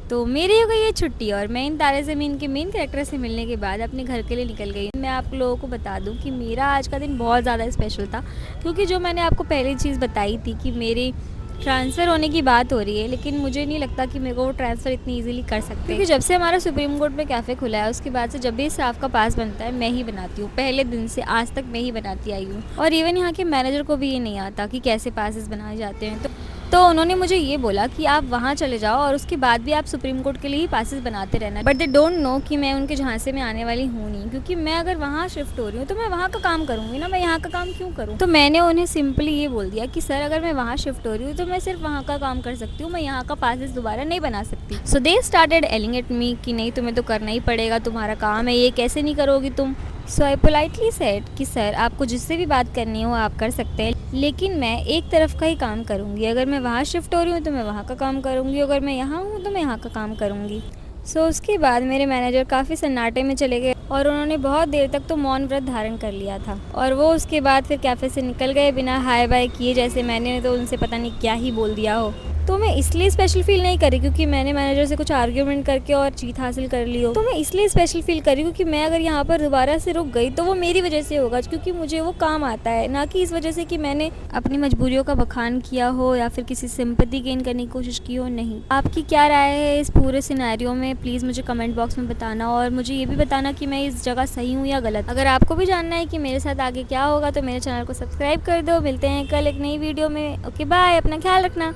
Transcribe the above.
तो मेरी हो गई है छुट्टी और मैं इन तारे ज़मीन के मेन कैरेक्टर से मिलने के बाद अपने घर के लिए निकल गई। मैं आप लोगों को बता दूं कि मेरा आज का दिन बहुत ज़्यादा स्पेशल था, क्योंकि जो मैंने आपको पहली चीज़ बताई थी कि मेरी ट्रांसफ़र होने की बात हो रही है, लेकिन मुझे नहीं लगता कि मेरे को वो ट्रांसफ़र इतनी ईज़िली कर सकते हैं। क्योंकि जब से हमारा सुप्रीम कोर्ट में कैफ़े खुला है, उसके बाद से जब भी स्टाफ का पास बनता है मैं ही बनाती हूँ। पहले दिन से आज तक मैं ही बनाती आई हूँ, और इवन यहाँ के मैनेजर को भी ये नहीं आता कि कैसे पासेस बनाए जाते हैं। तो उन्होंने मुझे ये बोला कि आप वहाँ चले जाओ और उसके बाद भी आप सुप्रीम कोर्ट के लिए ही पासेस बनाते रहना। बट दे डोंट नो कि मैं उनके झांसे में आने वाली हूँ नहीं, क्योंकि मैं अगर वहाँ शिफ्ट हो रही हूँ तो मैं वहाँ का काम करूँगी ना, मैं यहाँ का काम क्यों करूँ। तो मैंने उन्हें सिंपली ये बोल दिया कि सर, अगर मैं वहाँ शिफ्ट हो रही हूँ तो मैं सिर्फ वहाँ का काम कर सकती हूँ, मैं यहाँ का पासेस दोबारा नहीं बना सकती। सो दे स्टार्टेड एलिंग एट मी कि नहीं, तुम्हें तो करना ही पड़ेगा, तुम्हारा काम है ये, कैसे नहीं करोगी तुम। सो आई पोलाइटली सेड कि सर, आपको जिससे भी बात करनी हो आप कर सकते हैं, लेकिन मैं एक तरफ का ही काम करूँगी। अगर मैं वहाँ शिफ्ट हो रही हूँ तो मैं वहाँ का काम करूँगी, अगर मैं यहाँ हूँ तो मैं यहाँ का काम करूँगी। सो उसके बाद मेरे मैनेजर काफ़ी सन्नाटे में चले गए और उन्होंने बहुत देर तक तो मौन व्रत धारण कर लिया था, और वो उसके बाद फिर कैफ़े से निकल गए बिना हाय बाय किए, जैसे मैंने तो उनसे पता नहीं क्या ही बोल दिया हो। तो मैं इसलिए स्पेशल फील नहीं करी क्योंकि मैंने मैनेजर से कुछ आर्ग्यूमेंट करके और जीत हासिल कर ली हो, तो मैं इसलिए स्पेशल फील करी क्योंकि मैं अगर यहाँ पर दोबारा से रुक गई तो वो मेरी वजह से होगा, क्योंकि मुझे वो काम आता है, ना कि इस वजह से कि मैंने अपनी मजबूरियों का बखान किया हो या फिर किसी सिंपैथी गेन करने की कोशिश की हो। नहीं, आपकी क्या राय है इस पूरे सिनेरियो में, प्लीज़ मुझे कमेंट बॉक्स में बताना, और मुझे ये भी बताना कि मैं इस जगह सही हूँ या गलत। अगर आपको भी जानना है कि मेरे साथ आगे क्या होगा तो मेरे चैनल को सब्सक्राइब कर दो। मिलते हैं कल एक नई वीडियो में। ओके बाय, अपना ख्याल रखना।